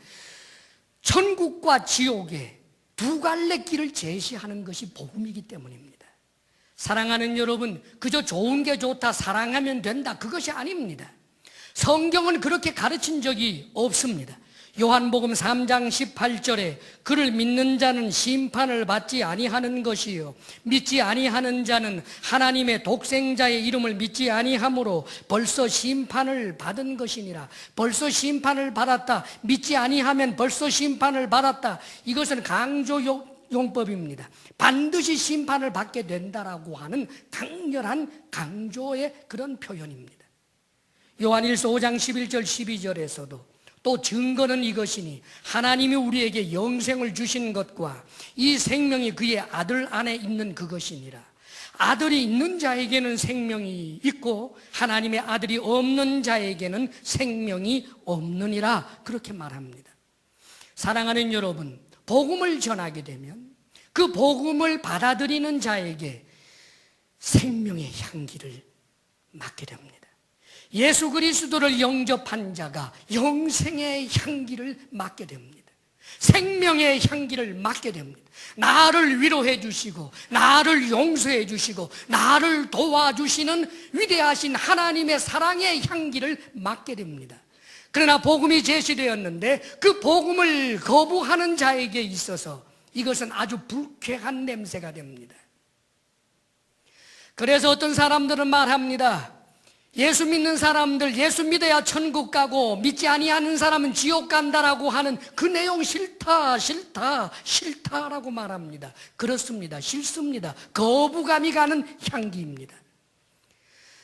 천국과 지옥의 두 갈래 길을 제시하는 것이 복음이기 때문입니다. 사랑하는 여러분, 그저 좋은 게 좋다, 사랑하면 된다, 그것이 아닙니다. 성경은 그렇게 가르친 적이 없습니다. 요한복음 3장 18절에 그를 믿는 자는 심판을 받지 아니하는 것이요 믿지 아니하는 자는 하나님의 독생자의 이름을 믿지 아니하므로 벌써 심판을 받은 것이니라. 벌써 심판을 받았다. 믿지 아니하면 벌써 심판을 받았다. 이것은 강조용법입니다. 반드시 심판을 받게 된다라고 하는 강렬한 강조의 그런 표현입니다. 요한일서 5장 11절 12절에서도 또 증거는 이것이니 하나님이 우리에게 영생을 주신 것과 이 생명이 그의 아들 안에 있는 그것이니라. 아들이 있는 자에게는 생명이 있고 하나님의 아들이 없는 자에게는 생명이 없느니라. 그렇게 말합니다. 사랑하는 여러분, 복음을 전하게 되면 그 복음을 받아들이는 자에게 생명의 향기를 맡게 됩니다. 예수 그리스도를 영접한 자가 영생의 향기를 맡게 됩니다. 생명의 향기를 맡게 됩니다. 나를 위로해 주시고 나를 용서해 주시고 나를 도와주시는 위대하신 하나님의 사랑의 향기를 맡게 됩니다. 그러나 복음이 제시되었는데 그 복음을 거부하는 자에게 있어서 이것은 아주 불쾌한 냄새가 됩니다. 그래서 어떤 사람들은 말합니다. 예수 믿는 사람들 예수 믿어야 천국 가고 믿지 아니하는 사람은 지옥 간다라고 하는 그 내용 싫다라고 말합니다. 그렇습니다. 싫습니다. 거부감이 가는 향기입니다.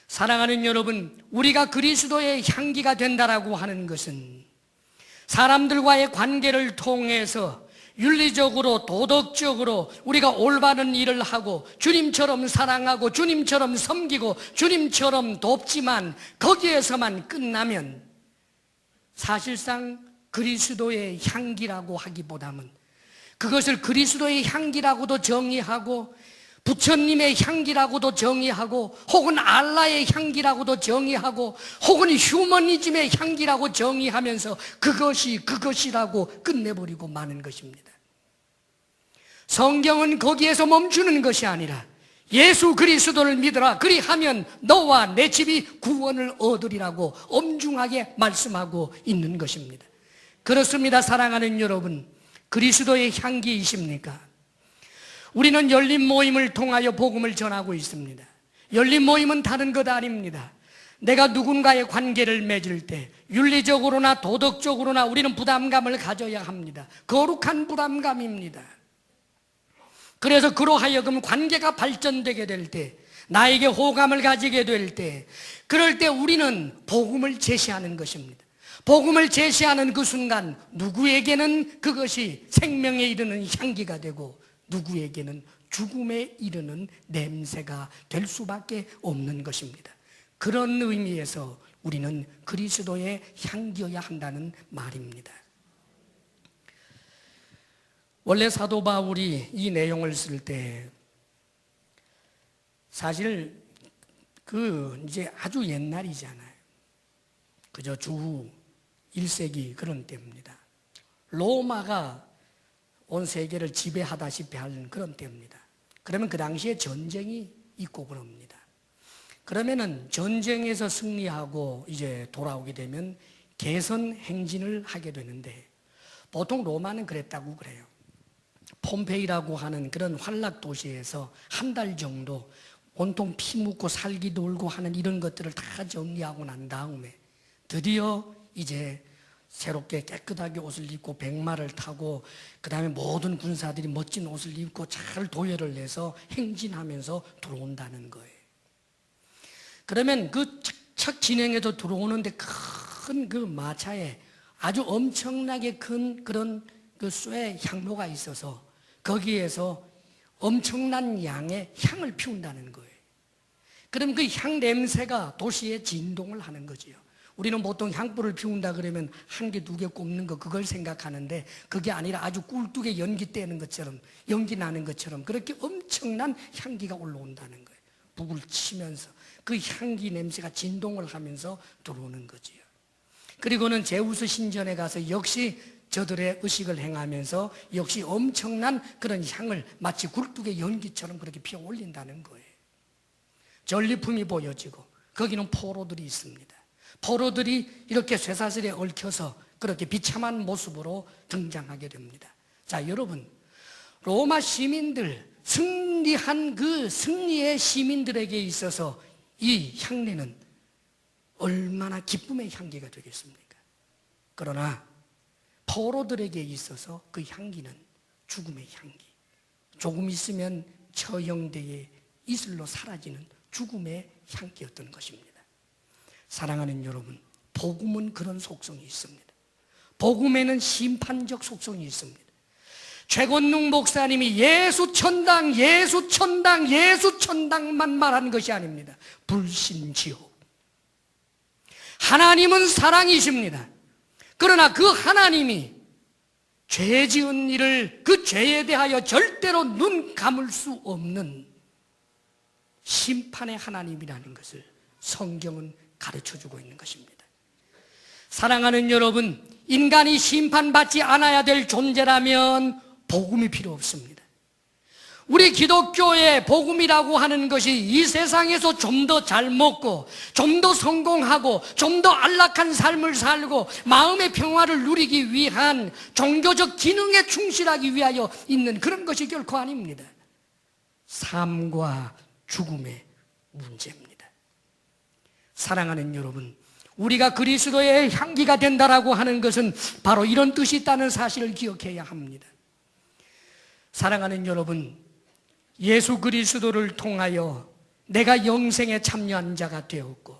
사랑하는 여러분, 우리가 그리스도의 향기가 된다라고 하는 것은 사람들과의 관계를 통해서 윤리적으로 도덕적으로 우리가 올바른 일을 하고 주님처럼 사랑하고 주님처럼 섬기고 주님처럼 돕지만 거기에서만 끝나면 사실상 그리스도의 향기라고 하기보다는 그것을 그리스도의 향기라고도 정의하고 부처님의 향기라고도 정의하고 혹은 알라의 향기라고도 정의하고 혹은 휴머니즘의 향기라고 정의하면서 그것이라고 끝내버리고 마는 것입니다. 성경은 거기에서 멈추는 것이 아니라 예수 그리스도를 믿으라 그리하면 너와 내 집이 구원을 얻으리라고 엄중하게 말씀하고 있는 것입니다. 그렇습니다. 사랑하는 여러분, 그리스도의 향기이십니까? 우리는 열린 모임을 통하여 복음을 전하고 있습니다. 열린 모임은 다른 것 아닙니다. 내가 누군가의 관계를 맺을 때 윤리적으로나 도덕적으로나 우리는 부담감을 가져야 합니다. 거룩한 부담감입니다. 그래서 그로하여금 관계가 발전되게 될 때, 나에게 호감을 가지게 될 때, 그럴 때 우리는 복음을 제시하는 것입니다. 복음을 제시하는 그 순간 누구에게는 그것이 생명에 이르는 향기가 되고 누구에게는 죽음에 이르는 냄새가 될 수밖에 없는 것입니다. 그런 의미에서 우리는 그리스도의 향기여야 한다는 말입니다. 원래 사도 바울이 이 내용을 쓸 때 사실 이제 아주 옛날이잖아요. 그저 주 1세기 그런 때입니다. 로마가 온 세계를 지배하다시피 하는 그런 때입니다. 그러면 그 당시에 전쟁이 있고 그럽니다. 그러면은 전쟁에서 승리하고 이제 돌아오게 되면 개선 행진을 하게 되는데 보통 로마는 그랬다고 그래요. 폼페이라고 하는 그런 환락 도시에서 한 달 정도 온통 피 묻고 살기 돌고 하는 이런 것들을 다 정리하고 난 다음에 드디어 이제 새롭게 깨끗하게 옷을 입고 백마를 타고 그 다음에 모든 군사들이 멋진 옷을 입고 잘 도열을 해서 행진하면서 들어온다는 거예요. 그러면 그 착착 진행해서 들어오는데 큰 그 마차에 아주 엄청나게 큰 그런 그 쇠 향로가 있어서 거기에서 엄청난 양의 향을 피운다는 거예요. 그럼 그 향 냄새가 도시에 진동을 하는 거지요. 우리는 보통 향불을 피운다 그러면 한 개, 두 개 꼽는 거 그걸 생각하는데 그게 아니라 아주 꿀뚝에 연기 떼는 것처럼 연기 나는 것처럼 그렇게 엄청난 향기가 올라온다는 거예요. 북을 치면서 그 향기 냄새가 진동을 하면서 들어오는 거지요. 그리고는 제우스 신전에 가서 역시 저들의 의식을 행하면서 역시 엄청난 그런 향을 마치 굴뚝의 연기처럼 그렇게 피워 올린다는 거예요. 전리품이 보여지고 거기는 포로들이 있습니다. 포로들이 이렇게 쇠사슬에 얽혀서 그렇게 비참한 모습으로 등장하게 됩니다. 자, 여러분, 로마 시민들, 승리한 그 승리의 시민들에게 있어서 이 향내는 얼마나 기쁨의 향기가 되겠습니까? 그러나 포로들에게 있어서 그 향기는 죽음의 향기, 조금 있으면 처형대에 이슬로 사라지는 죽음의 향기였던 것입니다. 사랑하는 여러분, 복음은 그런 속성이 있습니다. 복음에는 심판적 속성이 있습니다. 최건능 목사님이 예수 천당, 예수 천당, 예수 천당만 말한 것이 아닙니다. 불신지옥. 하나님은 사랑이십니다. 그러나 그 하나님이 죄 지은 일을, 그 죄에 대하여 절대로 눈 감을 수 없는 심판의 하나님이라는 것을 성경은 가르쳐주고 있는 것입니다. 사랑하는 여러분, 인간이 심판받지 않아야 될 존재라면 복음이 필요 없습니다. 우리 기독교의 복음이라고 하는 것이 이 세상에서 좀 더 잘 먹고, 좀 더 성공하고, 좀 더 안락한 삶을 살고 마음의 평화를 누리기 위한 종교적 기능에 충실하기 위하여 있는 그런 것이 결코 아닙니다. 삶과 죽음의 문제입니다. 사랑하는 여러분, 우리가 그리스도의 향기가 된다라고 하는 것은 바로 이런 뜻이 있다는 사실을 기억해야 합니다. 사랑하는 여러분, 예수 그리스도를 통하여 내가 영생에 참여한 자가 되었고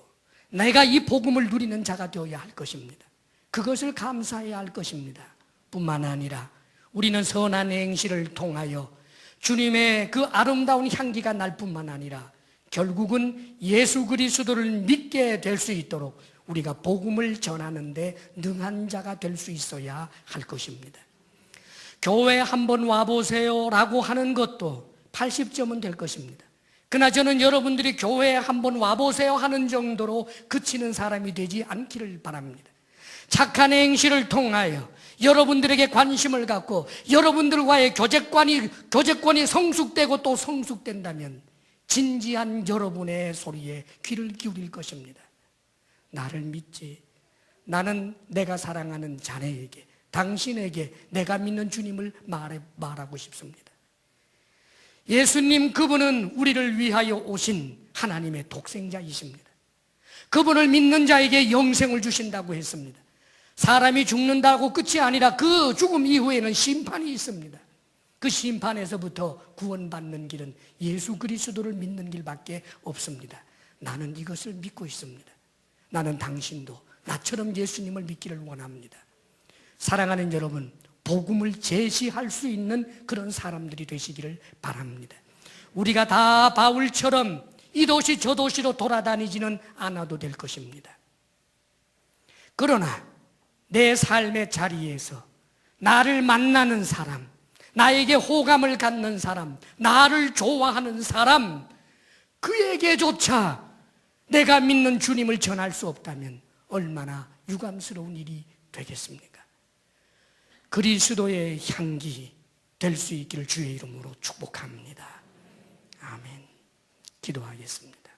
내가 이 복음을 누리는 자가 되어야 할 것입니다. 그것을 감사해야 할 것입니다. 뿐만 아니라 우리는 선한 행실을 통하여 주님의 그 아름다운 향기가 날 뿐만 아니라 결국은 예수 그리스도를 믿게 될 수 있도록 우리가 복음을 전하는 데 능한 자가 될 수 있어야 할 것입니다. 교회 한번 와보세요 라고 하는 것도 80점은 될 것입니다. 그러나 저는 여러분들이 교회에 한번 와보세요 하는 정도로 그치는 사람이 되지 않기를 바랍니다. 착한 행실을 통하여 여러분들에게 관심을 갖고 여러분들과의 교제권이 성숙되고 또 성숙된다면 진지한 여러분의 소리에 귀를 기울일 것입니다. 나를 믿지. 나는 내가 사랑하는 자네에게, 당신에게 내가 믿는 주님을 말하고 싶습니다. 예수님, 그분은 우리를 위하여 오신 하나님의 독생자이십니다. 그분을 믿는 자에게 영생을 주신다고 했습니다. 사람이 죽는다고 끝이 아니라 그 죽음 이후에는 심판이 있습니다. 그 심판에서부터 구원받는 길은 예수 그리스도를 믿는 길밖에 없습니다. 나는 이것을 믿고 있습니다. 나는 당신도 나처럼 예수님을 믿기를 원합니다. 사랑하는 여러분, 복음을 제시할 수 있는 그런 사람들이 되시기를 바랍니다. 우리가 다 바울처럼 이 도시 저 도시로 돌아다니지는 않아도 될 것입니다. 그러나 내 삶의 자리에서 나를 만나는 사람, 나에게 호감을 갖는 사람, 나를 좋아하는 사람, 그에게조차 내가 믿는 주님을 전할 수 없다면 얼마나 유감스러운 일이 되겠습니까? 그리스도의 향기 될 수 있기를 주의 이름으로 축복합니다. 아멘. 기도하겠습니다.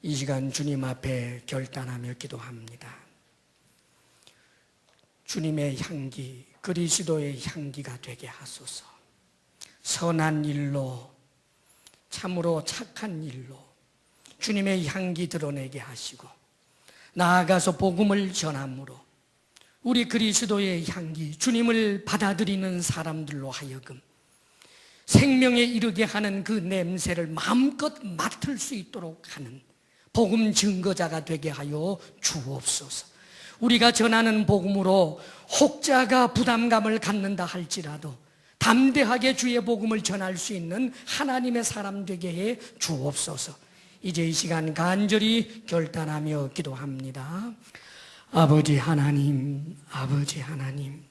이 시간 주님 앞에 결단하며 기도합니다. 주님의 향기, 그리스도의 향기가 되게 하소서. 선한 일로, 참으로 착한 일로 주님의 향기 드러내게 하시고 나아가서 복음을 전함으로 우리 그리스도의 향기, 주님을 받아들이는 사람들로 하여금 생명에 이르게 하는 그 냄새를 마음껏 맡을 수 있도록 하는 복음 증거자가 되게 하여 주옵소서. 우리가 전하는 복음으로 혹자가 부담감을 갖는다 할지라도 담대하게 주의 복음을 전할 수 있는 하나님의 사람 되게 해 주옵소서. 이제 이 시간 간절히 결단하며 기도합니다. 아버지 하나님, 아버지 하나님,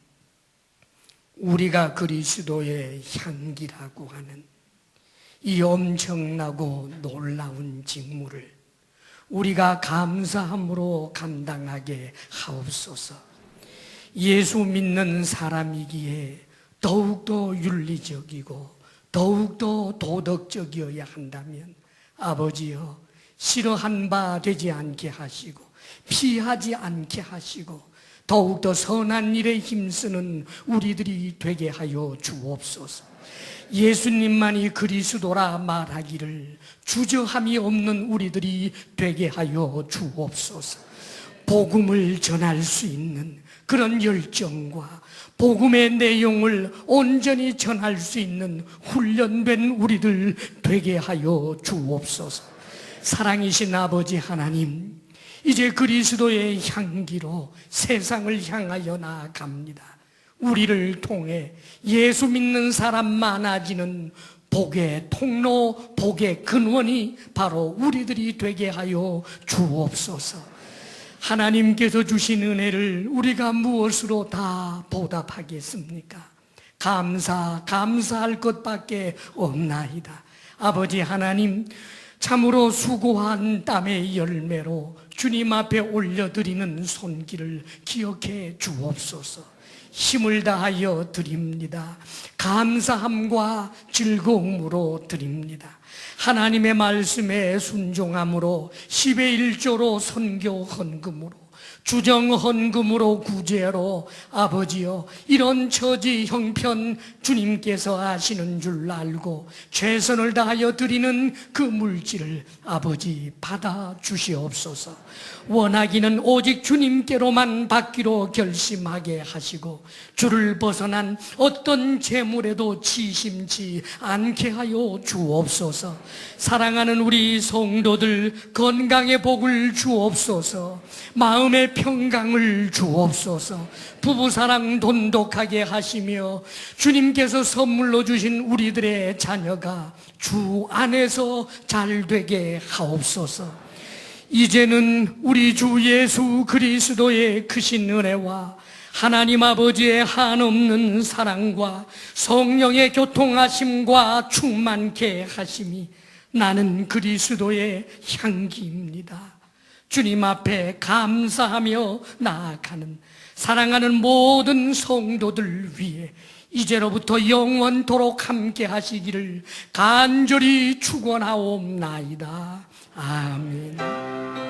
우리가 그리스도의 향기라고 하는 이 엄청나고 놀라운 직무를 우리가 감사함으로 감당하게 하옵소서. 예수 믿는 사람이기에 더욱더 윤리적이고 더욱더 도덕적이어야 한다면 아버지여, 싫어한 바 되지 않게 하시고 피하지 않게 하시고 더욱더 선한 일에 힘쓰는 우리들이 되게 하여 주옵소서. 예수님만이 그리스도라 말하기를 주저함이 없는 우리들이 되게 하여 주옵소서. 복음을 전할 수 있는 그런 열정과 복음의 내용을 온전히 전할 수 있는 훈련된 우리들 되게 하여 주옵소서. 사랑이신 아버지 하나님, 이제 그리스도의 향기로 세상을 향하여 나아갑니다. 우리를 통해 예수 믿는 사람 많아지는 복의 통로, 복의 근원이 바로 우리들이 되게 하여 주옵소서. 하나님께서 주신 은혜를 우리가 무엇으로 다 보답하겠습니까? 감사할 것밖에 없나이다. 아버지 하나님, 참으로 수고한 땀의 열매로 주님 앞에 올려드리는 손길을 기억해 주옵소서. 힘을 다하여 드립니다. 감사함과 즐거움으로 드립니다. 하나님의 말씀에 순종함으로 10의 1조로 선교 헌금으로 주정 헌금으로 구제로 아버지여 이런 처지 형편 주님께서 아시는 줄 알고 최선을 다하여 드리는 그 물질을 아버지 받아 주시옵소서. 원하기는 오직 주님께로만 받기로 결심하게 하시고 주를 벗어난 어떤 재물에도 치심치 않게 하여 주옵소서. 사랑하는 우리 성도들 건강의 복을 주옵소서. 마음의 평강을 주옵소서. 부부사랑 돈독하게 하시며 주님께서 선물로 주신 우리들의 자녀가 주 안에서 잘 되게 하옵소서. 이제는 우리 주 예수 그리스도의 크신 은혜와 하나님 아버지의 한없는 사랑과 성령의 교통하심과 충만케 하심이 나는 그리스도의 향기입니다. 주님 앞에 감사하며 나아가는 사랑하는 모든 성도들 위해 이제로부터 영원토록 함께 하시기를 간절히 축원하옵나이다. 아멘.